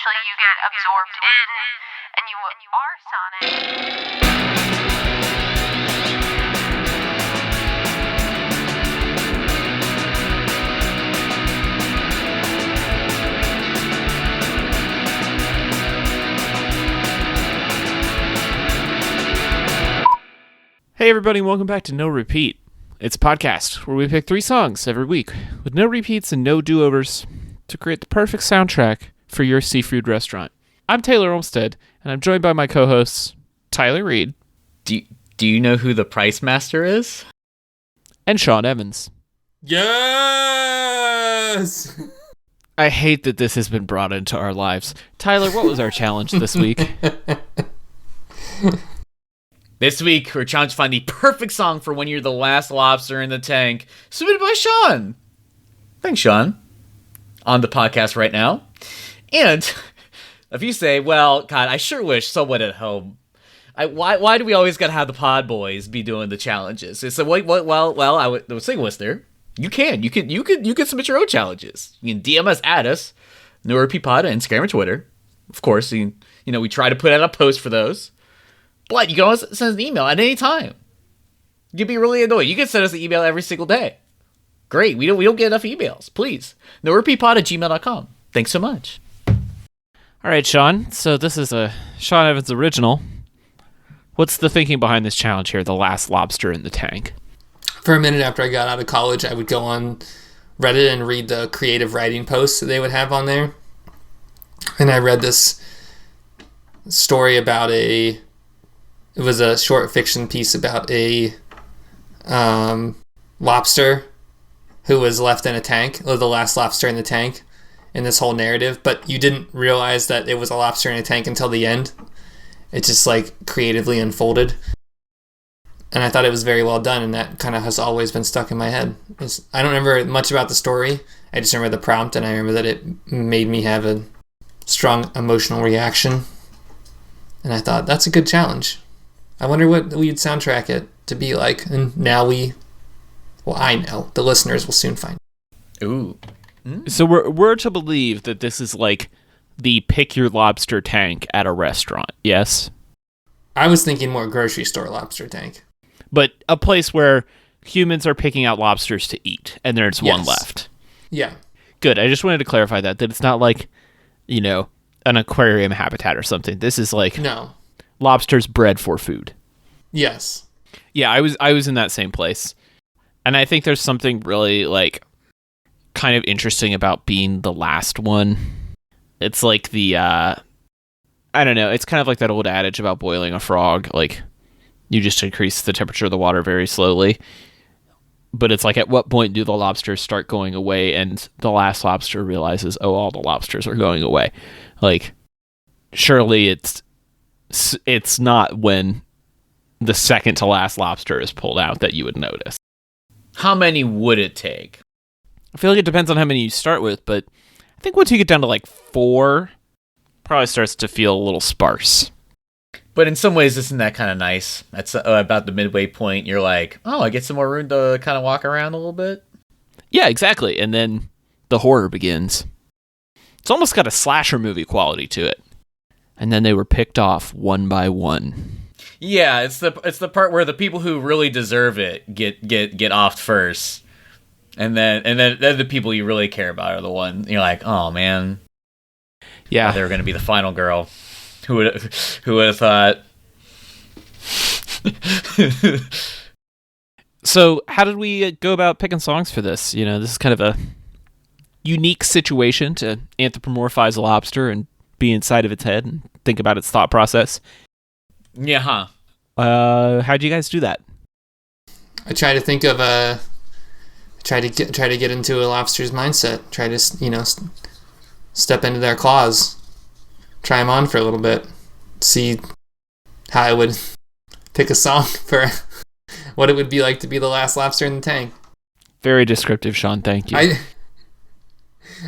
eventually you get absorbed in, and you are Sonic. Hey everybody, and welcome back to No Repeat. It's a podcast where we pick 3 songs every week with no repeats and no do-overs to create the perfect soundtrack for your seafood restaurant. I'm Taylor Olmstead, and I'm joined by my co-hosts, Tyler Reed. Do you know who the Price Master is? And Sean Evans. Yes! I hate that this has been brought into our lives. Tyler, what was our challenge this week? This week, we're trying to find the perfect song for when you're the last lobster in the tank, submitted by Sean. Thanks, Sean. On the podcast right now. And if you say, well, God, I sure wish someone at home. Why do we always gotta have the pod boys be doing the challenges? So the single listener, you can submit your own challenges. You can DM us at us, No Repeat Pod on Instagram or Twitter. Of course, we try to put out a post for those. But you can also send us an email at any time. You'd be really annoyed. You can send us an email every single day. Great. We don't get enough emails. Please. norepeatpod@gmail.com. Thanks so much. All right, Sean. So this is a Sean Evans original. What's the thinking behind this challenge here, the last lobster in the tank? For a minute after I got out of college, I would go on Reddit and read the creative writing posts that they would have on there. And I read this story about it was a short fiction piece about a lobster who was left in a tank, or the last lobster in the tank in this whole narrative, but you didn't realize that it was a lobster in a tank until the end. It just creatively unfolded. And I thought it was very well done, and that kind of has always been stuck in my head. I don't remember much about the story. I just remember the prompt, and I remember that it made me have a strong emotional reaction. And I thought, that's a good challenge. I wonder what we'd soundtrack it to be like. And now I know. The listeners will soon find. Ooh. So we're to believe that this is like the pick your lobster tank at a restaurant, yes? I was thinking more grocery store lobster tank. But a place where humans are picking out lobsters to eat, and there's one left. Yeah. Good. I just wanted to clarify that it's not like, an aquarium habitat or something. This is No. Lobsters bred for food. Yes. Yeah, I was in that same place. And I think there's something really kind of interesting about being the last one. It's like the I don't know, it's kind of like that old adage about boiling a frog, you just increase the temperature of the water very slowly. But it's at what point do the lobsters start going away and the last lobster realizes, oh, all the lobsters are going away. Surely it's not when the second to last lobster is pulled out that you would notice. How many would it take? I feel like it depends on how many you start with, but I think once you get down to 4, probably starts to feel a little sparse. But in some ways, isn't that kind of nice? That's about the midway point. You're like, oh, I get some more room to kind of walk around a little bit. Yeah, exactly. And then the horror begins. It's almost got a slasher movie quality to it. And then they were picked off one by one. Yeah, it's the part where the people who really deserve it get offed first, and then the people you really care about are the one you're like, oh man, yeah, they're gonna be the final girl. Who would have thought? So, how did we go about picking songs for this? This is kind of a unique situation to anthropomorphize a lobster and be inside of its head and think about its thought process. Yeah, huh? How'd you guys do that? I try to think of try to get into a lobster's mindset. Try to step into their claws, try them on for a little bit, see how I would pick a song for what it would be like to be the last lobster in the tank. Very descriptive, Sean. Thank you.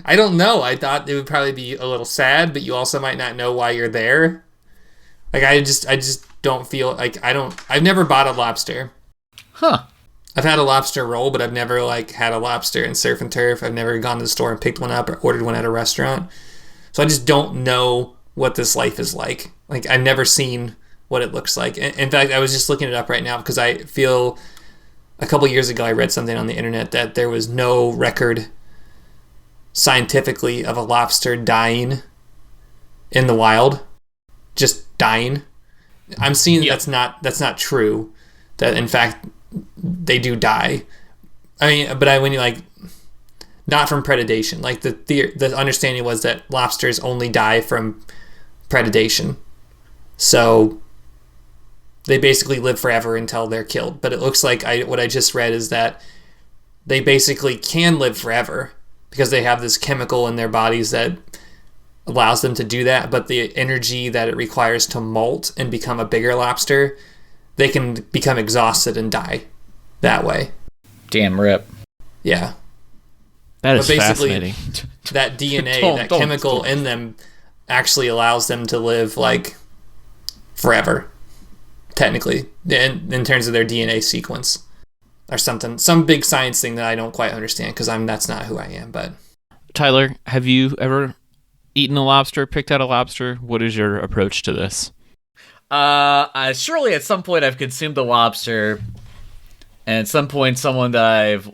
I don't know. I thought it would probably be a little sad, but you also might not know why you're there. I just don't feel I've never bought a lobster. Huh. I've had a lobster roll, but I've never had a lobster in surf and turf. I've never gone to the store and picked one up or ordered one at a restaurant. So I just don't know what this life is like. Like, I've never seen what it looks like. In fact, I was just looking it up right now because I feel a couple years ago I read something on the internet that there was no record scientifically of a lobster dying in the wild, just dying. I'm seeing that's not true. That in fact they do die. I mean, but when you like, not from predation. Like the understanding was that lobsters only die from predation. So they basically live forever until they're killed. But it looks like what I just read is that they basically can live forever because they have this chemical in their bodies that allows them to do that. But the energy that it requires to molt and become a bigger lobster, they can become exhausted and die that way. Damn rip. Yeah. That is fascinating. That DNA, that chemical in them actually allows them to live like forever, technically, in terms of their DNA sequence or something. Some big science thing that I don't quite understand because that's not who I am. But Tyler, have you ever eaten a lobster, picked out a lobster? What is your approach to this? Surely at some point I've consumed a lobster, and at some point someone that I've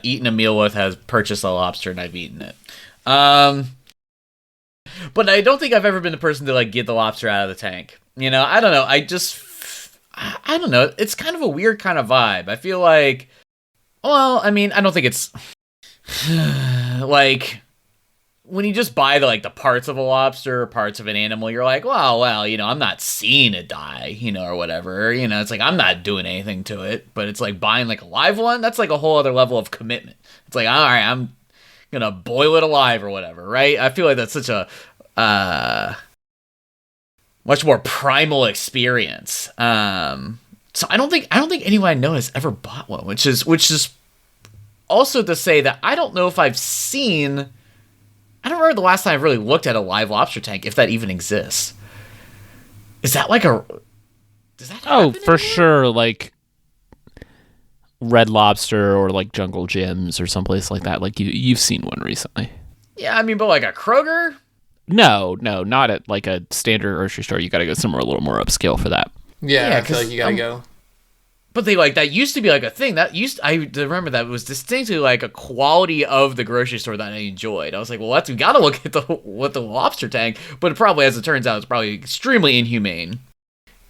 eaten a meal with has purchased a lobster and I've eaten it. But I don't think I've ever been the person to like get the lobster out of the tank. You know, I don't know. I don't know. It's kind of a weird kind of vibe. I feel like, well, I mean, I don't think it's like when you just buy the parts of a lobster or parts of an animal, you're like, well, you know, I'm not seeing it die, you know, or whatever. You know, it's like I'm not doing anything to it. But it's like buying like a live one. That's like a whole other level of commitment. It's like, all right, I'm gonna boil it alive or whatever, right? I feel like that's such a much more primal experience. So I don't think anyone I know has ever bought one, which is also to say that I don't know if I've seen. I don't remember the last time I really looked at a live lobster tank, if that even exists. Is that like a? Does that? Oh, for sure, like Red Lobster or like Jungle Gyms or someplace like that. Like you've seen one recently. Yeah, I mean, but like a Kroger. No, not at like a standard grocery store. You got to go somewhere a little more upscale for that. yeah, I feel like you gotta go. But that used to be like a thing. I remember that was distinctly like a quality of the grocery store that I enjoyed. I was like, well, we gotta look at what the lobster tank. But it probably, as it turns out, it's probably extremely inhumane.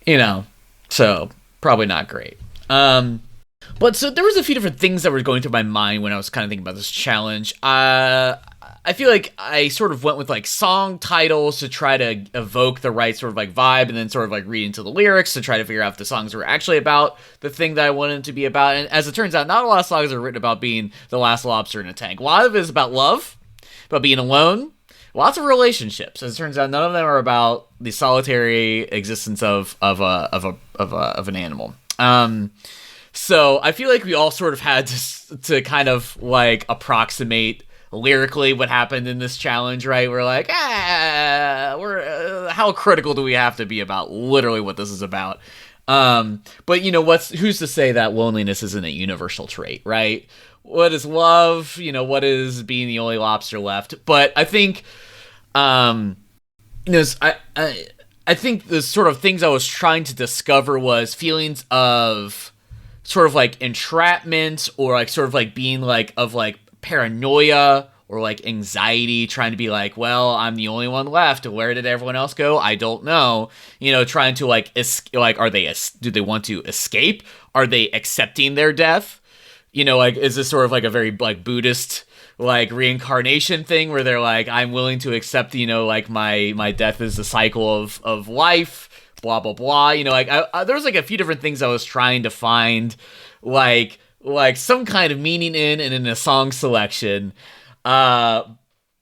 You know, so probably not great. But so there was a few different things that were going through my mind when I was kind of thinking about this challenge. I feel like I sort of went with like song titles to try to evoke the right sort of like vibe, and then sort of like read into the lyrics to try to figure out if the songs were actually about the thing that I wanted to be about. And as it turns out, not a lot of songs are written about being the last lobster in a tank. A lot of it is about love, about being alone, lots of relationships. As it turns out, none of them are about the solitary existence of an animal. So I feel like we all sort of had to kind of like approximate lyrically what happened in this challenge, right? We're like, how critical do we have to be about literally what this is about? But you know, who's to say that loneliness isn't a universal trait, right? What is love? You know, what is being the only lobster left? But I think, I think the sort of things I was trying to discover was feelings of sort of like entrapment, or like sort of like being like of like paranoia or like anxiety, trying to be like, well, I'm the only one left. Where did everyone else go? I don't know. You know, trying to like, do they want to escape? Are they accepting their death? You know, like, is this sort of like a very like Buddhist like reincarnation thing where they're like, I'm willing to accept, you know, like my death is the cycle of life, blah, blah, blah. You know, like there was like a few different things I was trying to find like some kind of meaning in and in a song selection. But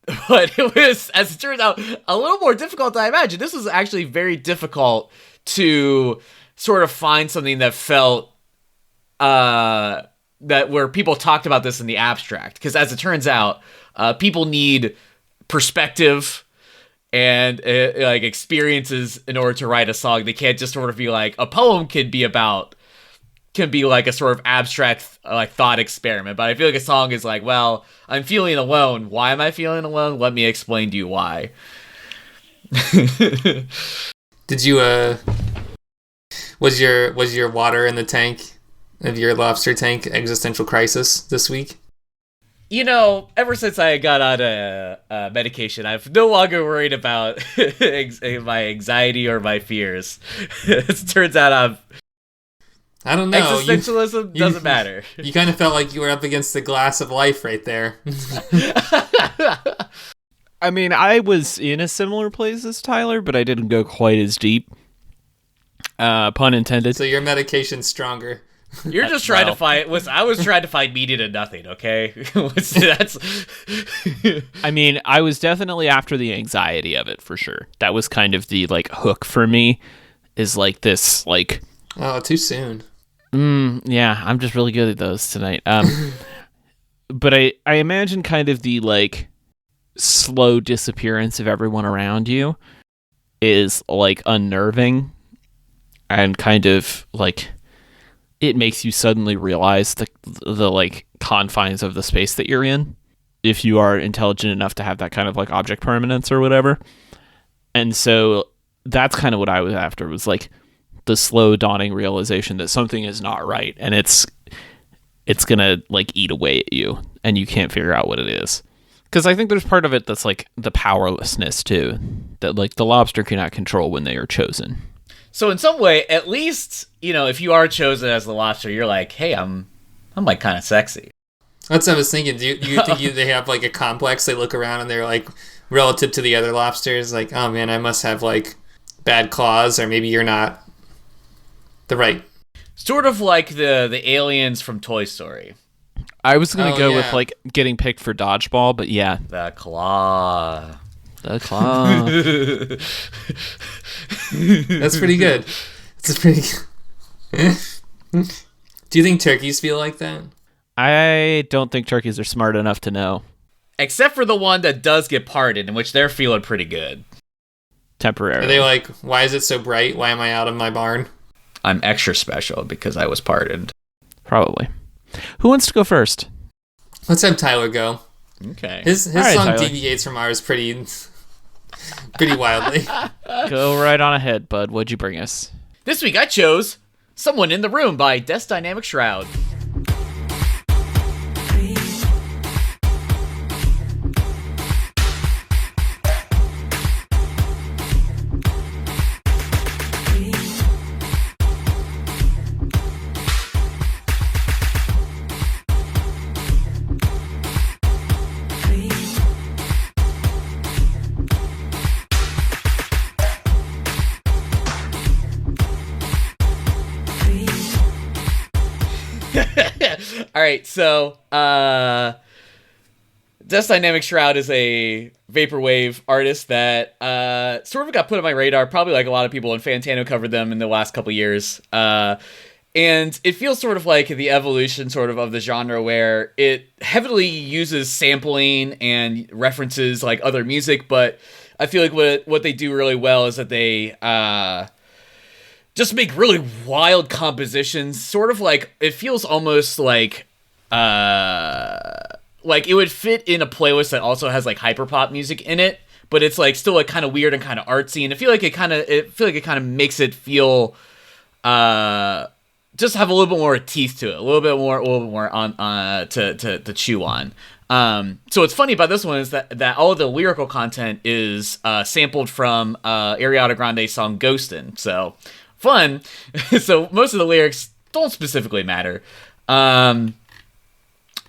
it was, as it turns out, a little more difficult than I imagined. This was actually very difficult to sort of find something that felt that where people talked about this in the abstract. Because as it turns out, people need perspective and like experiences in order to write a song. They can't just sort of be like, a poem could be about can be like a sort of abstract like thought experiment, but I feel like a song is like, well, I'm feeling alone. Why am I feeling alone? Let me explain to you why. Did you was your water in the tank of your lobster tank existential crisis this week? You know, ever since I got out of medication, I've no longer worried about my anxiety or my fears. It turns out I don't know. Existentialism doesn't matter. You kind of felt like you were up against the glass of life right there. I mean, I was in a similar place as Tyler, but I didn't go quite as deep. Pun intended. So your medication's stronger. You're just trying to find. I was trying to find meaning in nothing. Okay, that's. I mean, I was definitely after the anxiety of it for sure. That was kind of the like hook for me. Is like this like. Oh, too soon. Yeah, I'm just really good at those tonight. But I imagine kind of the like slow disappearance of everyone around you is like unnerving and kind of like it makes you suddenly realize the like confines of the space that you're in if you are intelligent enough to have that kind of like object permanence or whatever. And so that's kind of what I was after, was like the slow dawning realization that something is not right and it's gonna like eat away at you and you can't figure out what it is. Because I think there's part of it that's like the powerlessness too, that like the lobster cannot control when they are chosen. So in some way, at least, you know, if you are chosen as the lobster, you're like, hey, I'm like kind of sexy. That's what I was thinking. Do you think they have like a complex? They look around and they're like, relative to the other lobsters, like, oh man, I must have like bad claws, or maybe you're not the right. Sort of like the aliens from Toy Story. I was going to go with like getting picked for dodgeball, but yeah. The claw. The claw. That's pretty good. That's pretty good. Do you think turkeys feel like that? I don't think turkeys are smart enough to know. Except for the one that does get pardoned, in which they're feeling pretty good. Temporarily. Are they like, why is it so bright? Why am I out of my barn? I'm extra special because I was pardoned. Probably. Who wants to go first? Let's have Tyler go. Okay. His right, song Tyler. deviates from ours pretty wildly. Go right on ahead, bud. What'd you bring us? This week I chose Someone in the Room by Death's Dynamic Shroud. All right, so Death's Dynamic Shroud is a vaporwave artist that sort of got put on my radar, probably like a lot of people, and Fantano covered them in the last couple years. And it feels sort of like the evolution sort of the genre, where it heavily uses sampling and references like other music, but I feel like what they do really well is that they just make really wild compositions, sort of like, it feels almost like it would fit in a playlist that also has like hyperpop music in it, but it's like still like kind of weird and kind of artsy, and I feel like it kind of makes it feel just have a little bit more teeth to it, a little bit more on to chew on. So what's funny about this one is that all of the lyrical content is sampled from Ariana Grande's song Ghostin'. So fun. So most of the lyrics don't specifically matter.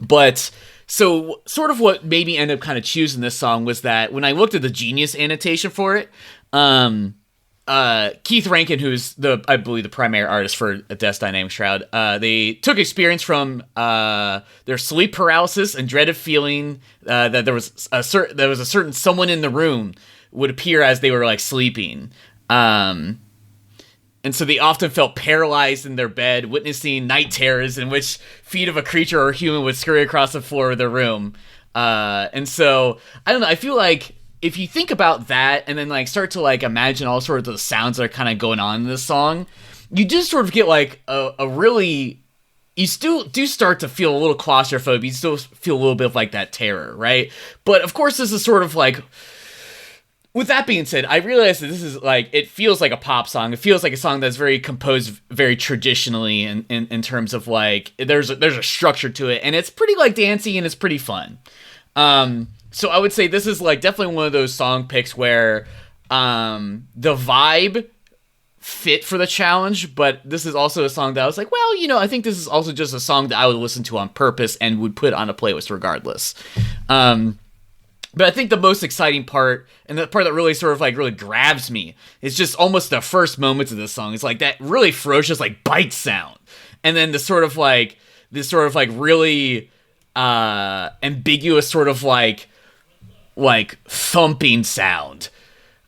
But so sort of what made me end up kind of choosing this song was that when I looked at the Genius annotation for it, Keith Rankin, who's I believe the primary artist for Death's Dynamic Shroud, they took experience from their sleep paralysis and dreaded feeling that there was a certain someone in the room would appear as they were like sleeping. And so they often felt paralyzed in their bed, witnessing night terrors in which feet of a creature or human would scurry across the floor of their room. And so, I don't know, I feel like if you think about that and then like start to like imagine all sorts of the sounds that are kind of going on in this song, you just sort of get like a really, you still do start to feel a little claustrophobic. You still feel a little bit of like that terror, right? But of course, this is sort of like, with that being said, I realize that this is like, it feels like a pop song. It feels like a song that's very composed very traditionally in terms of like, there's a structure to it, and it's pretty like dancey and it's pretty fun. So I would say this is like definitely one of those song picks where the vibe fit for the challenge, but this is also a song that I was like, well, I think this is also just a song that I would listen to on purpose and would put on a playlist regardless. But I think the most exciting part, and the part that really sort of like really grabs me, is just almost the first moments of this song. It's like that really ferocious like bite sound, and then this sort of like really ambiguous sort of like thumping sound,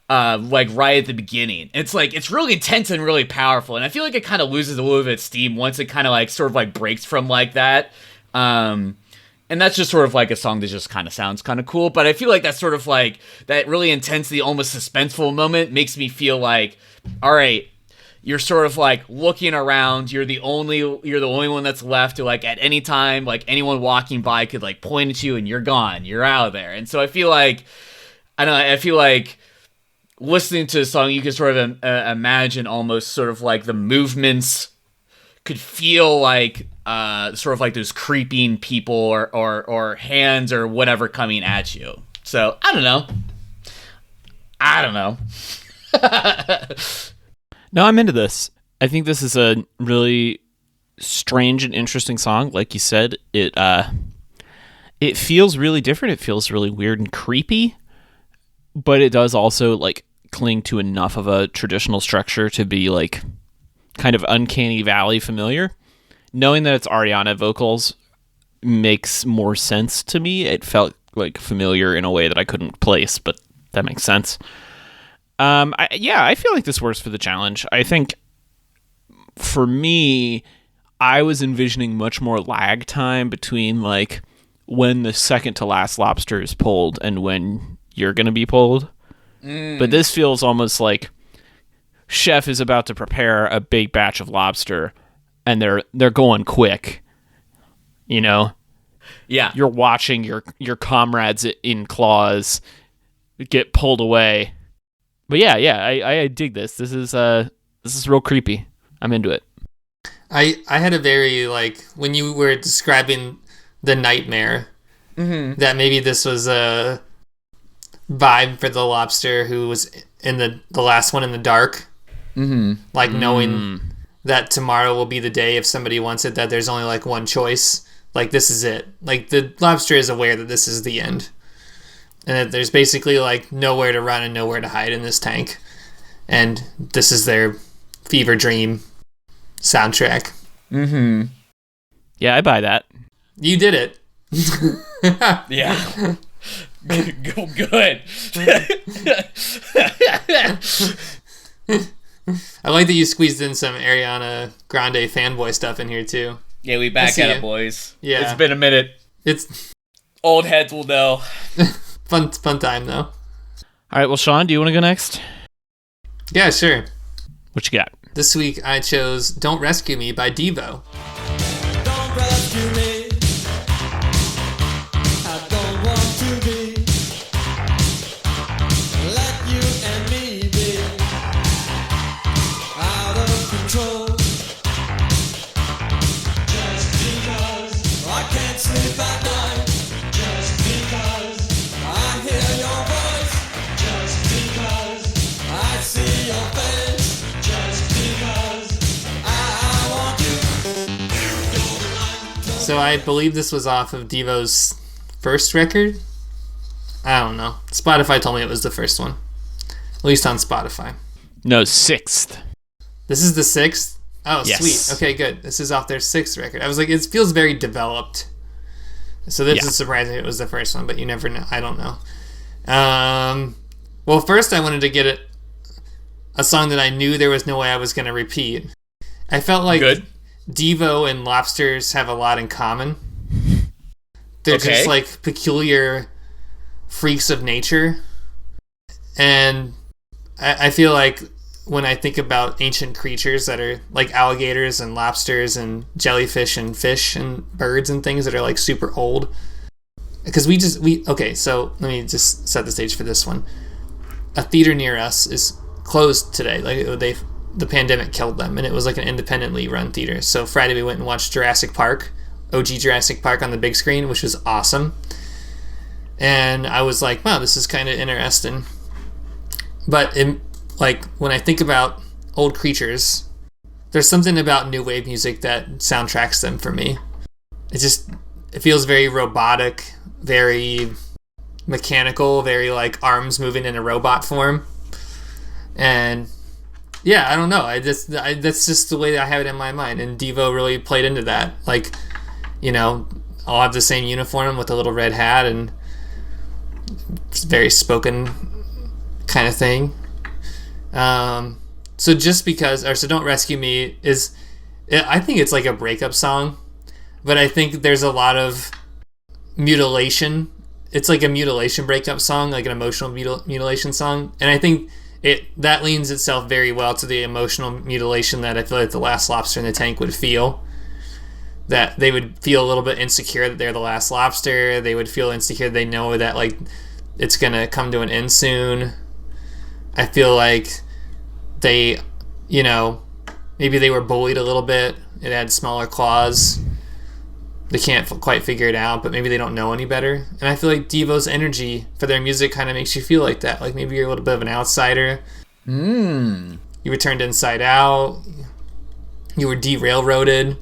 like right at the beginning. It's like, it's really intense and really powerful, and I feel like it kind of loses a little bit of steam once it kind of like sort of like breaks from like that. And that's just sort of like a song that just kind of sounds kind of cool. But I feel like that's sort of like that really intensity, almost suspenseful moment makes me feel like, all right, you're sort of like looking around. You're the only one that's left to like at any time, like anyone walking by could like point at you and you're gone. You're out of there. And so I feel like, I feel like listening to the song, you can sort of imagine almost sort of like the movements could feel like sort of like those creeping people or hands or whatever coming at you. So I don't know. No, I'm into this. I think this is a really strange and interesting song. Like you said, it feels really different. It feels really weird and creepy, but it does also like cling to enough of a traditional structure to be like kind of uncanny valley familiar. Knowing that it's Ariana vocals makes more sense to me. It felt like familiar in a way that I couldn't place, but that makes sense. I feel like this works for the challenge. I think for me, I was envisioning much more lag time between like when the second to last lobster is pulled and when you're going to be pulled. But this feels almost like chef is about to prepare a big batch of lobster and they're going quick. Yeah. You're watching your comrades in claws get pulled away. But yeah, I dig this. This is real creepy. I'm into it. I had a very, like, when you were describing the nightmare, that maybe this was a vibe for the lobster who was in the last one in the dark. Like knowing that tomorrow will be the day if somebody wants it, that there's only like one choice. Like, this is it. Like, the lobster is aware that this is the end. And that there's basically like nowhere to run and nowhere to hide in this tank. And this is their fever dream soundtrack. Yeah, I buy that. You did it. Yeah. Good. I like that you squeezed in some Ariana Grande fanboy stuff in here too. Yeah, we back at it, boys. Yeah. It's been a minute. It's old heads will know. fun time though. All right, well, Sean, do you want to go next? Yeah, sure. What you got? This week I chose Don't Rescue Me by Devo. Don't rescue me. I don't want to be. Let you and me be out of control. Just because I can't sleep at night. Just because I hear your voice. Just because I see your face. Just because I want you. So I believe this was off of Devo's first record. I don't know. Spotify told me it was the first one. At least on Spotify. No, 6th. This is the 6th? Oh, Yes. sweet. Okay, good. This is off their 6th record. I was like, it feels very developed. So this is surprising it was the first one, but you never know. I don't know. Well, first I wanted to get a song that I knew there was no way I was going to repeat. I felt like Good. Devo and Lobsters have a lot in common. They're just like peculiar freaks of nature. And I feel like when I think about ancient creatures that are like alligators and lobsters and jellyfish and fish and birds and things that are like super old. Because okay, so let me just set the stage for this one. A theater near us is closed today. Like the pandemic killed them, and it was like an independently run theater. So Friday we went and watched Jurassic Park, OG Jurassic Park on the big screen, which was awesome. And I was like, wow, this is kind of interesting. But like when I think about old creatures, there's something about new wave music that soundtracks them for me. It feels very robotic, very mechanical, very like arms moving in a robot form. And yeah, I don't know. That's just the way that I have it in my mind. And Devo really played into that. Like, you know, all have the same uniform with a little red hat, and it's very spoken kind of thing. So Don't Rescue Me I think it's like a breakup song, but I think there's a lot of mutilation. It's like a mutilation breakup song, like an emotional mutilation song. And I think that leans itself very well to the emotional mutilation that I feel like the last lobster in the tank would feel. That they would feel a little bit insecure that they're the last lobster. They would feel insecure. They know that like it's gonna come to an end soon. I feel like they, you know, maybe they were bullied a little bit. It had smaller claws. They can't quite figure it out, but maybe they don't know any better. And I feel like Devo's energy for their music kind of makes you feel like that. Like maybe you're a little bit of an outsider. You were turned inside out. You were derailroaded.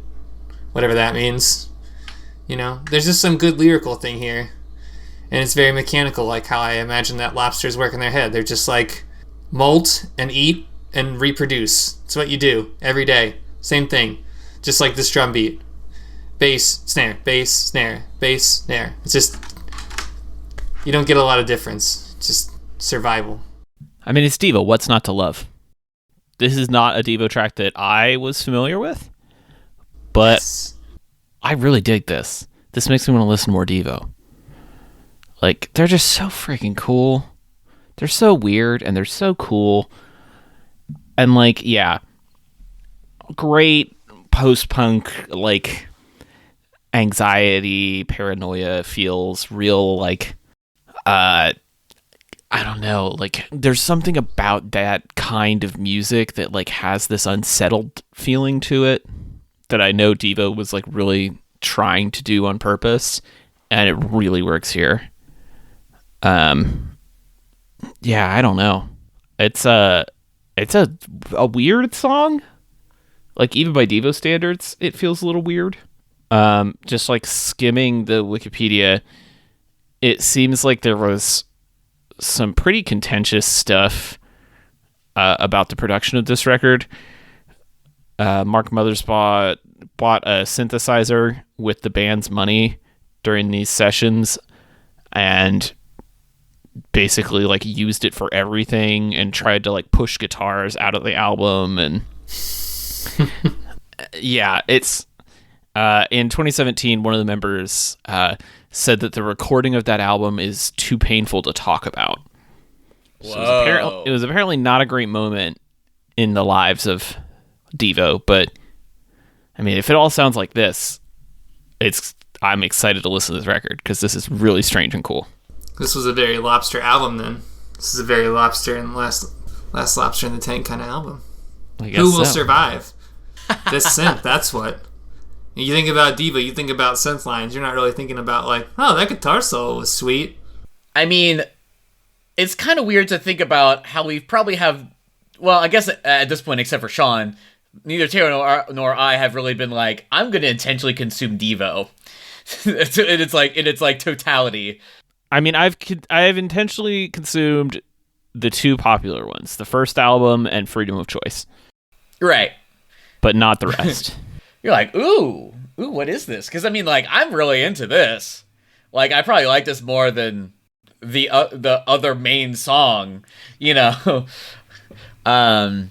Whatever that means. You know, there's just some good lyrical thing here. And it's very mechanical, like how I imagine that lobsters work in their head. They're just like molt and eat and reproduce. It's what you do every day. Same thing. Just like this drum beat. Bass, snare, bass, snare, bass, snare. It's just, you don't get a lot of difference. It's just survival. I mean, it's Devo. What's not to love? This is not a Devo track that I was familiar with, but Yes. I really dig this. This makes me want to listen to more Devo. Like, they're just so freaking cool. They're so weird, and they're so cool. And, like, yeah, great post-punk, like, anxiety, paranoia feels real, like, I don't know, like, there's something about that kind of music that, like, has this unsettled feeling to it that I know Devo was, like, really trying to do on purpose, and it really works here. Yeah, I don't know. It's a weird song. Like, even by Devo standards, it feels a little weird. Just like skimming the Wikipedia, it seems like there was some pretty contentious stuff about the production of this record. Mark Mothersbaugh bought a synthesizer with the band's money during these sessions and basically like used it for everything and tried to like push guitars out of the album. And yeah, it's in 2017 one of the members said that the recording of that album is too painful to talk about. So it was apparently not a great moment in the lives of Devo, but I mean, if it all sounds like this, I'm excited to listen to this record because this is really strange and cool. This was a very Lobster album then. This is a very Lobster and last Lobster in the Tank kind of album. Who will survive? This synth, that's what. You think about Devo, you think about synth lines. You're not really thinking about like, oh, that guitar solo was sweet. I mean, it's kind of weird to think about how we probably have, well, I guess at this point, except for Sean, neither Taylor nor I have really been like, I'm going to intentionally consume Devo. It's like totality. I mean, I've intentionally consumed the two popular ones, the first album and Freedom of Choice. Right. But not the rest. You're like, ooh, what is this? Because, I mean, like, I'm really into this. Like, I probably like this more than the other main song, you know? And,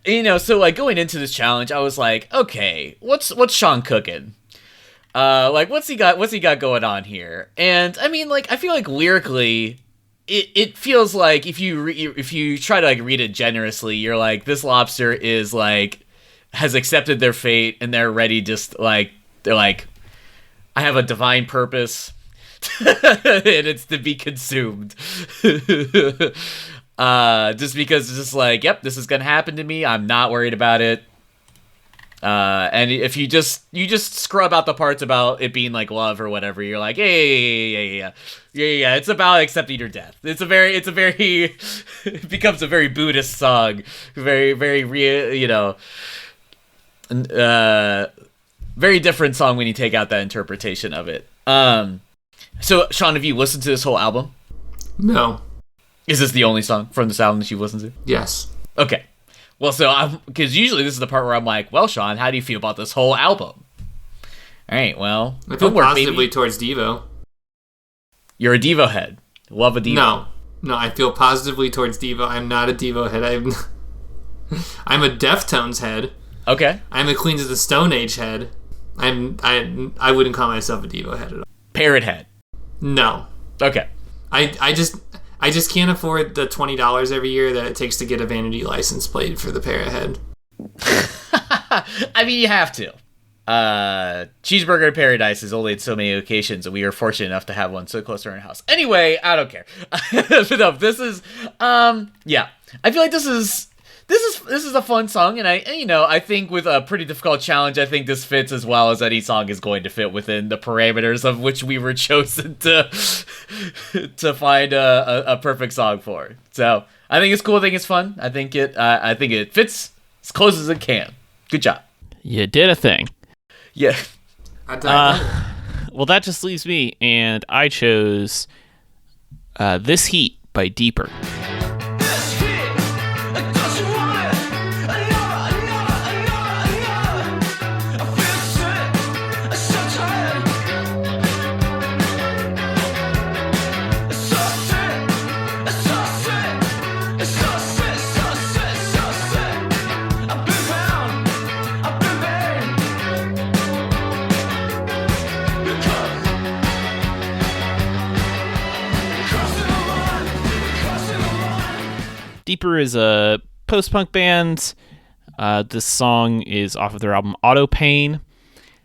you know, so, like, going into this challenge, I was like, okay, what's Sean cooking? Like, what's he got going on here? And, I mean, like, I feel like lyrically, it feels like if you try to like read it generously, you're like, this lobster is like has accepted their fate and they're ready, just like they're like, I have a divine purpose and it's to be consumed. Just because it's just like, yep, this is gonna happen to me, I'm not worried about it. And if you just scrub out the parts about it being like love or whatever, you're like, yeah, it's about accepting your death. It's a very it becomes a very Buddhist song, very real, you know, very different song when you take out that interpretation of it. So Sean, have you listened to this whole album? No. Is this the only song from this album that you've listened to? Yes. Okay. Well, so because usually this is the part where I'm like, well, Sean, how do you feel about this whole album? All right, well, I feel homework, positively baby. towards Devo. You're a Devo head. Love a Devo. No, I feel positively towards Devo. I'm not a Devo head. I'm a Deftones head. Okay. I'm a Queens of the Stone Age head. I wouldn't call myself a Devo head at all. Parrot head. No. Okay. I just can't afford the $20 every year that it takes to get a vanity license plate for the Parrot head. I mean, you have to. Cheeseburger in Paradise is only at so many occasions, and we are fortunate enough to have one so close to our house. Anyway, I don't care. But no, this is, yeah. I feel like this is a fun song, and I think with a pretty difficult challenge, I think this fits as well as any song is going to fit within the parameters of which we were chosen to find a perfect song for. So I think it's cool. I think it's fun. I think it fits as close as it can. Good job. You did a thing. Yeah. Well, that just leaves me, and I chose This Heat by Deeper. Deeper is a post-punk band. This song is off of their album Auto Pain,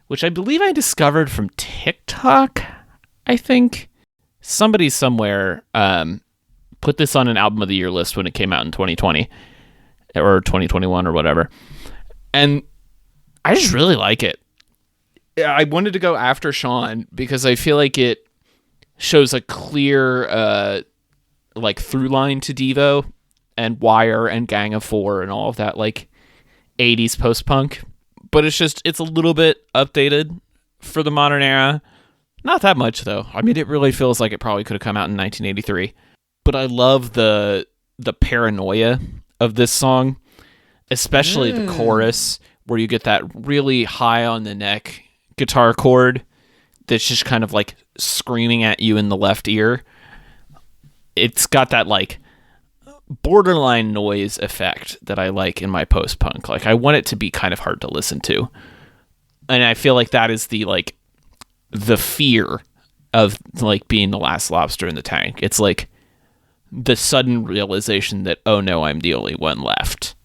which I believe I discovered from TikTok, I think. Somebody somewhere put this on an album of the year list when it came out in 2020 or 2021 or whatever. And I just really like it. I wanted to go after Sean because I feel like it shows a clear like through line to Devo and Wire and Gang of Four and all of that like 80s post-punk, but it's a little bit updated for the modern era. Not that much though. I mean, it really feels like it probably could have come out in 1983. But I love the paranoia of this song, especially the chorus where you get that really high on the neck guitar chord that's just kind of like screaming at you in the left ear. It's got that like borderline noise effect that I like in my post-punk. Like I want it to be kind of hard to listen to. And I feel like that is the fear of like being the last lobster in the tank. It's like the sudden realization that, oh no, I'm the only one left.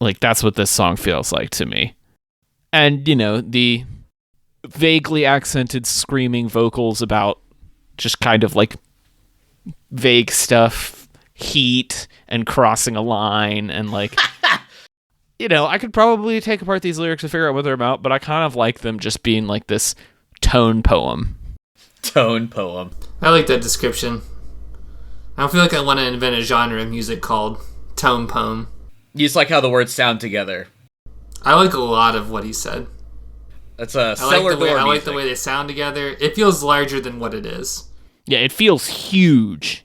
Like that's what this song feels like to me. And the vaguely accented screaming vocals about just kind of like vague stuff, heat and crossing a line and like I could probably take apart these lyrics to figure out what they're about, but I kind of like them just being like this tone poem. I like that description. I don't feel like I want to invent a genre of music called tone poem. You just like how the words sound together. I like a lot of what he said. That's a I like the way they sound together. It feels larger than what it is. Yeah, it feels huge.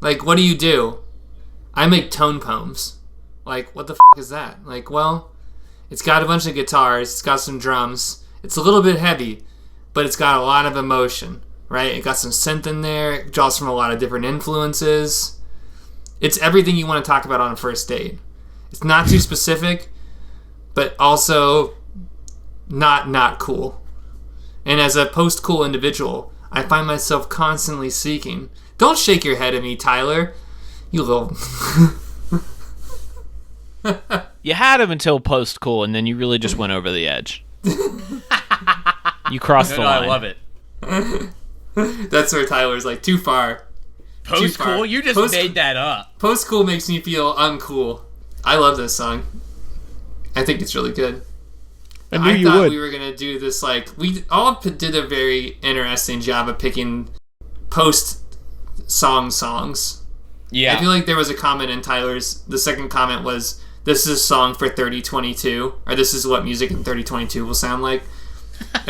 Like, what do? I make tone poems. Like, what the is that? Like, well, it's got a bunch of guitars, it's got some drums, it's a little bit heavy, but it's got a lot of emotion, right? It got some synth in there, it draws from a lot of different influences. It's everything you want to talk about on a first date. It's not too specific, but also not cool. And as a post-cool individual, I find myself constantly seeking. Don't shake your head at me, Tyler. You little... You had him until post cool, and then you really just went over the edge. You crossed the line. I love it. That's where Tyler's like, too far. Post cool? You just made that up. Post cool makes me feel uncool. I love this song. I think it's really good. I thought we were gonna do this, like, we all did a very interesting job of picking post songs. Yeah. I feel like there was a comment in Tyler's. The second comment was, "This is a song for 3022," or "This is what music in 3022 will sound like,"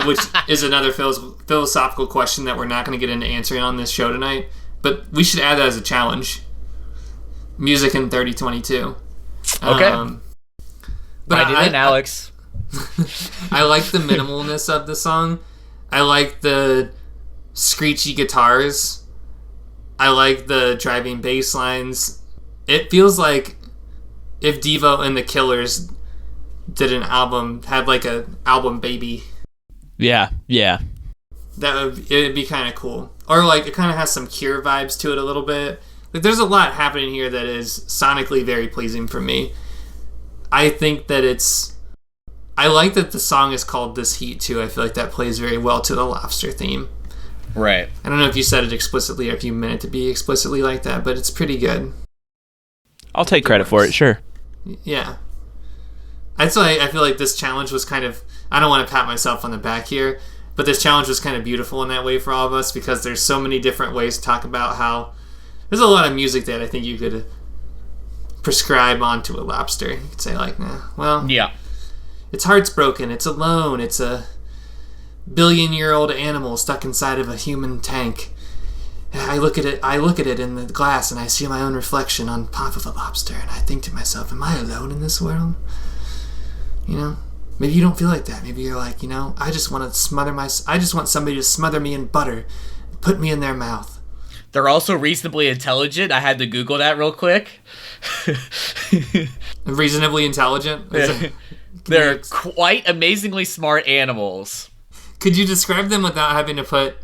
which is another philosophical question that we're not going to get into answering on this show tonight. But we should add that as a challenge. Music in 3022. Okay. But I did, Alex. I like the minimalness of the song. I like the screechy guitars. I like the driving bass lines. It feels like if Devo and the Killers did an album, had like a album baby. Yeah. It'd be kind of cool. Or like it kind of has some Cure vibes to it a little bit. Like there's a lot happening here that is sonically very pleasing for me. I think that I like that the song is called This Heat too. I feel like that plays very well to the Lobster theme. Right. I don't know if you said it explicitly or if you meant it to be explicitly like that, but it's pretty good. I'll take credit for it, sure. Yeah. That's why I feel like this challenge was kind of, I don't want to pat myself on the back here, but this challenge was kind of beautiful in that way for all of us because there's so many different ways to talk about how there's a lot of music that I think you could prescribe onto a lobster. You could say like, nah, well, yeah, its heart's broken, it's alone, it's a billion-year-old animal stuck inside of a human tank. I look at it in the glass and I see my own reflection on top of a lobster and I think to myself, am I alone in this world? You know? Maybe you don't feel like that. Maybe you're like, I just want somebody to smother me in butter, put me in their mouth. They're also reasonably intelligent. I had to Google that real quick. Reasonably intelligent? They're quite amazingly smart animals. Could you describe them without having to put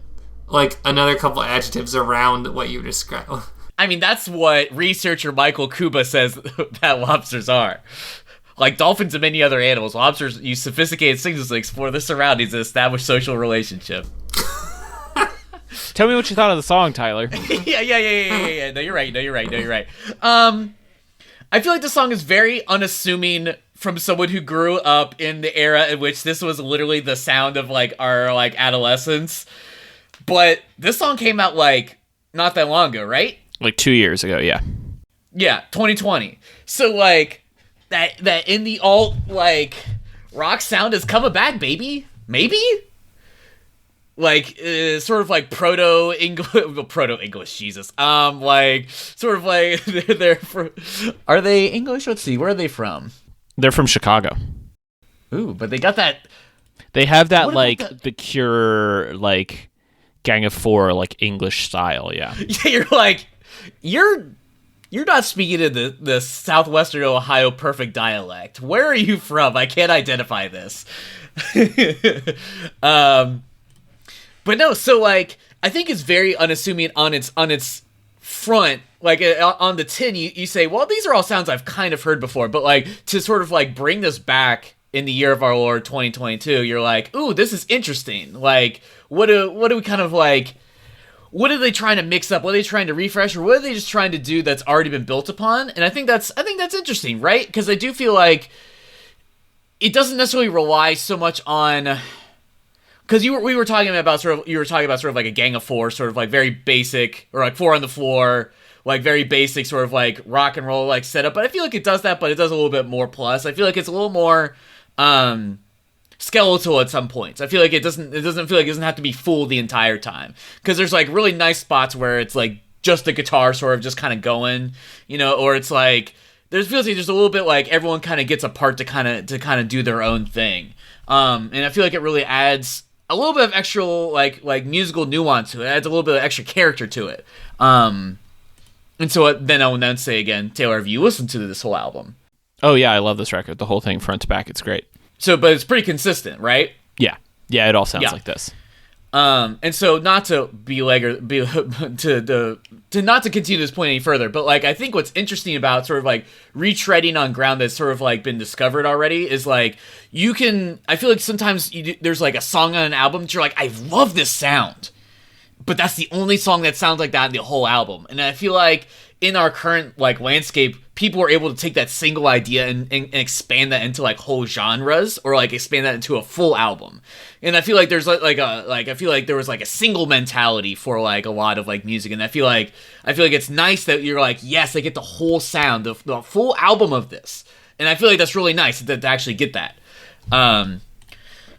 like another couple adjectives around what you describe? I mean, that's what researcher Michael Kuba says that lobsters are. Like dolphins and many other animals, lobsters use sophisticated signals to explore their surroundings and establish social relationship. Tell me what you thought of the song, Tyler. Yeah. No, you're right. I feel like the song is very unassuming from someone who grew up in the era in which this was literally the sound of like our like adolescence. But this song came out like not that long ago, right? Like 2 years ago, yeah. Yeah, 2020. So like that indie alt like rock sound is coming back, baby. Maybe? Like sort of like proto English, Jesus. Like sort of like they're from, are they English? Let's see, where are they from? They're from Chicago. Ooh, but they got that. They have that like the Cure like Gang of Four like English style, yeah. Yeah, you're like you're not speaking in the Southwestern Ohio perfect dialect. Where are you from? I can't identify this. But no, so like I think it's very unassuming on its front. Like on the tin, you say, well, these are all sounds I've kind of heard before, but like to sort of like bring this back in the year of our Lord 2022, you're like, ooh, this is interesting. Like, what do we kind of like? What are they trying to mix up? What are they trying to refresh, or what are they just trying to do that's already been built upon? And I think that's interesting, right? Because I do feel like it doesn't necessarily rely so much on. Because you were talking about sort of like a Gang of Four, sort of like very basic, or like Four on the Floor, like very basic sort of like rock and roll like setup. But I feel like it does that, but it does a little bit more plus. I feel like it's a little more skeletal at some points. I feel like it doesn't feel like it doesn't have to be full the entire time. Because there's like really nice spots where it's like just the guitar sort of just kind of going, or it's like feels like there's a little bit like everyone kind of gets a part to kind of do their own thing. And I feel like it really adds a little bit of extra like musical nuance to it. It adds a little bit of extra character to it. And so then I will then say again, Taylor, have you listened to this whole album? Oh yeah, I love this record. The whole thing front to back, it's great. So, but it's pretty consistent, right? Yeah, it all sounds like this. And so not to to not to continue this point any further, but like I think what's interesting about sort of like retreading on ground that's sort of like been discovered already is like I feel like sometimes there's like a song on an album that you're like, I love this sound, but that's the only song that sounds like that in the whole album. And I feel like in our current like landscape, people are able to take that single idea and expand that into like whole genres, or like expand that into a full album. And I feel like there's I feel like there was like a single mentality for like a lot of like music, and I feel like it's nice that you're like, yes, I get the whole sound, the full album of this, and I feel like that's really nice to actually get that.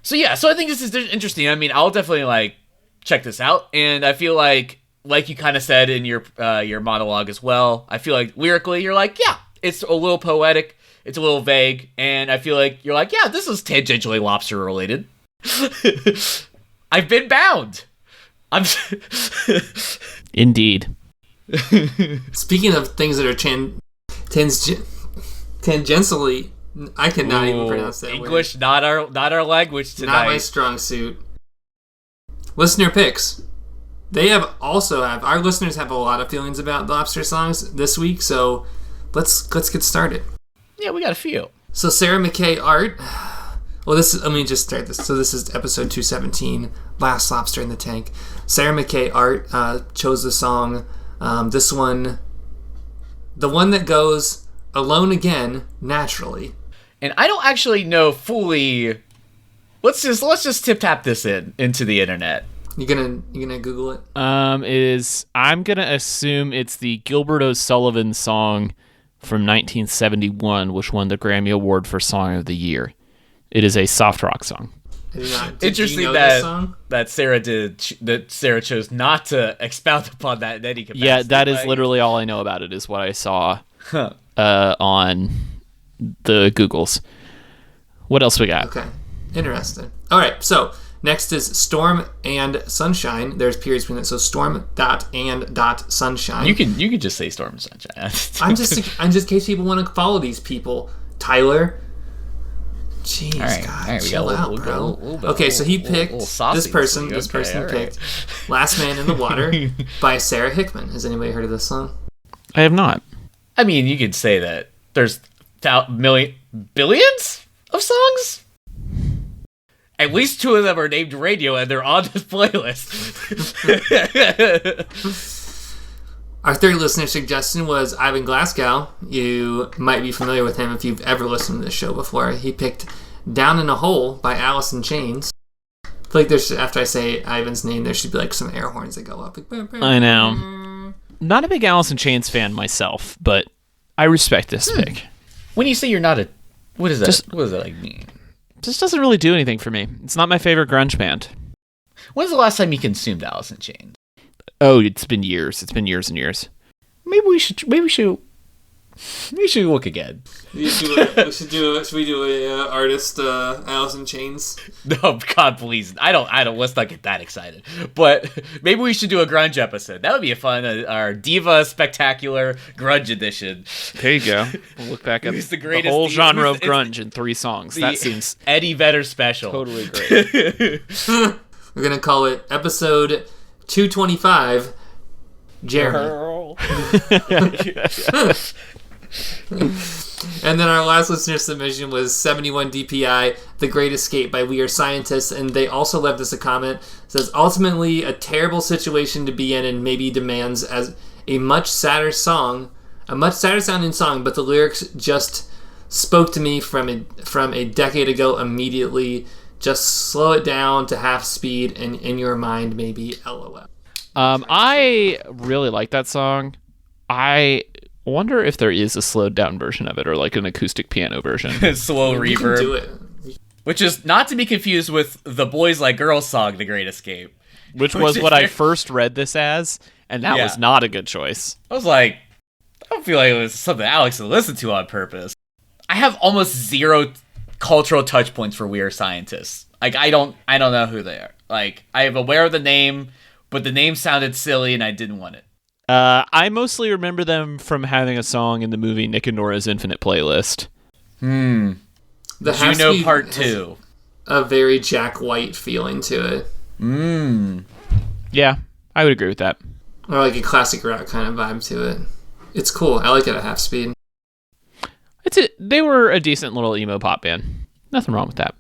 So I think this is interesting. I mean, I'll definitely like check this out, and I feel like you kind of said in your monologue as well, I feel like lyrically you're like, yeah, it's a little poetic, it's a little vague, and I feel like you're like, yeah, this is tangentially lobster related. I've been bound. I'm Indeed. Speaking of things that are tangentially, I cannot even pronounce that English, word. not our language tonight. Not my strong suit. Listener picks. They our listeners have a lot of feelings about Lobster songs this week, so let's get started. Yeah, we got a few. So Sarah McKay art. Well, let me just start this. So this is episode 217, Last Lobster in the Tank. Sarah McKay art chose the song. This one, the one that goes Alone Again, Naturally. And I don't actually know fully. Let's just tip tap this into the internet. You gonna Google it? I'm gonna assume it's the Gilbert O'Sullivan song from 1971, which won the Grammy Award for Song of the Year. It is a soft rock song. Interesting that Sarah chose not to expound upon that in any capacity. Yeah, that is literally all I know about it, is what I saw on the Googles. What else we got? Okay, interesting. All right, so next is Storm and Sunshine. There's periods between it, so Storm and Sunshine. You can just say Storm and Sunshine. I'm just in case people want to follow these people. Tyler. Jeez, all right, God, chill out, bro. Okay, so he picked this person. This person picked "Last Man in the Water" by Sarah Hickman. Has anybody heard of this song? I have not. I mean, you could say that there's billions of songs. At least 2 of them are named Radio, and they're on this playlist. Our third listener suggestion was Ivan Glasgow. You might be familiar with him if you've ever listened to this show before. He picked Down in a Hole by Alice in Chains. I feel like after I say Ivan's name, there should be like some air horns that go up. Like, I know. Not a big Alice in Chains fan myself, but I respect this pick. When you say you're not a... What is that? What does that like mean? Just doesn't really do anything for me. It's not my favorite grunge band. When's the last time you consumed Alice in Chains? Oh, it's been years. It's been years and years. Maybe we should look again. Should we do a artist Alice in Chains? No, God, please. I don't. Let's not get that excited. But maybe we should do a grunge episode. That would be a fun. Our Diva Spectacular Grunge Edition. There you go. We'll look back at the whole genre of grunge in 3 songs. That seems Eddie Vedder special. Totally great. We're gonna call it episode 225. Jeremy. And then our last listener submission was 71 DPI, The Great Escape by We Are Scientists, and they also left us a comment. It says, ultimately a terrible situation to be in and maybe demands as a much sadder sounding song, but the lyrics just spoke to me from a decade ago immediately. Just slow it down to half speed and in your mind maybe LOL. I really like that song. I wonder if there is a slowed down version of it, or like an acoustic piano version. Slow reverb. Do it. Which is not to be confused with the Boys Like Girls song, The Great Escape. Which was what I first read this as, and that was not a good choice. I was like, I don't feel like it was something Alex would listen to on purpose. I have almost 0 cultural touch points for We Are Scientists. Like, I don't know who they are. Like, I am aware of the name, but the name sounded silly and I didn't want it. I mostly remember them from having a song in the movie Nick and Nora's Infinite Playlist. The Juno Part 2. A very Jack White feeling to it. Yeah, I would agree with that. Or like a classic rock kind of vibe to it. It's cool. I like it at half speed. They were a decent little emo pop band. Nothing wrong with that.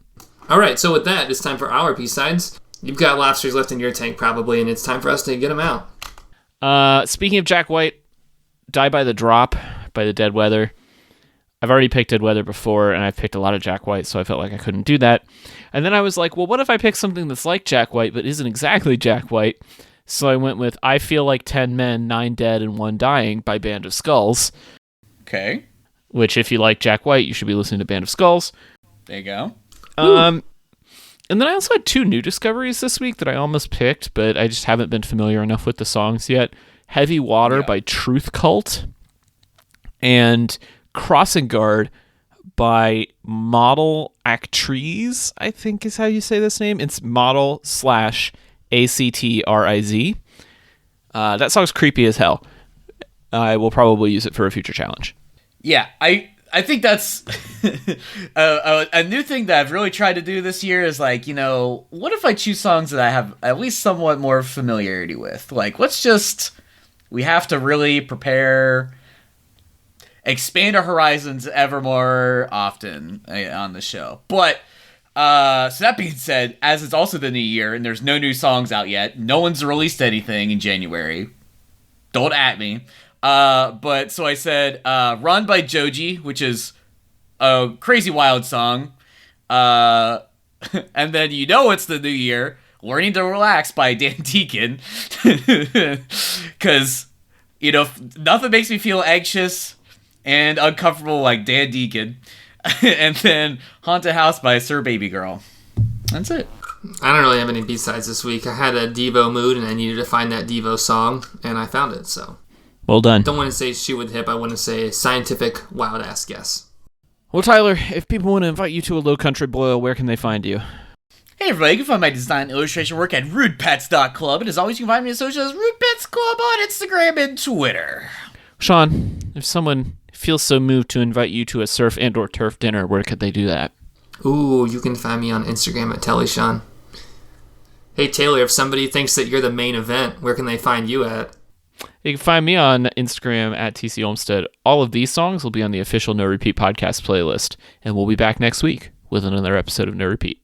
All right, so with that, it's time for our B-sides. You've got lobsters left in your tank probably, and it's time for us to get them out. Speaking of Jack White, Die by the Drop by the Dead Weather. I've already picked Dead Weather before, and I've picked a lot of Jack White, so I felt like I couldn't do that. And then I was like, well, what if I pick something that's like Jack White, but isn't exactly Jack White? So I went with I Feel Like 10 Men, 9 Dead, and 1 Dying by Band of Skulls. Okay. Which, if you like Jack White, you should be listening to Band of Skulls. There you go. And then I also had 2 new discoveries this week that I almost picked, but I just haven't been familiar enough with the songs yet. Heavy Water by Truth Cult and Crossing Guard by Model Actriz, I think is how you say this name. It's Model / ACTRIZ. That song's creepy as hell. I will probably use it for a future challenge. Yeah, I think that's a new thing that I've really tried to do this year is like, what if I choose songs that I have at least somewhat more familiarity with? Like, we have to really prepare, expand our horizons ever more often on the show. But, so that being said, as it's also the new year and there's no new songs out yet, no one's released anything in January. Don't at me. But so I said, Run by Joji, which is a crazy wild song. And then it's the new year, Learning to Relax by Dan Deacon. Cause, nothing makes me feel anxious and uncomfortable like Dan Deacon. And then Haunted House by Sir Baby Girl. That's it. I don't really have any B-sides this week. I had a Devo mood and I needed to find that Devo song, and I found it, so. Well done. Don't want to say shoot with hip. I want to say scientific wild ass guess. Well, Tyler, if people want to invite you to a low country boil, where can they find you? Hey everybody, you can find my design and illustration work at rudepets.club, and as always, you can find me at social as Rudepets Club on Instagram and Twitter. Sean, if someone feels so moved to invite you to a surf and or turf dinner, where could they do that? Ooh, you can find me on Instagram at TellySean. Hey Taylor, if somebody thinks that you're the main event, where can they find you at? You can find me on Instagram at TC Olmstead. All of these songs will be on the official No Repeat podcast playlist, and we'll be back next week with another episode of No Repeat.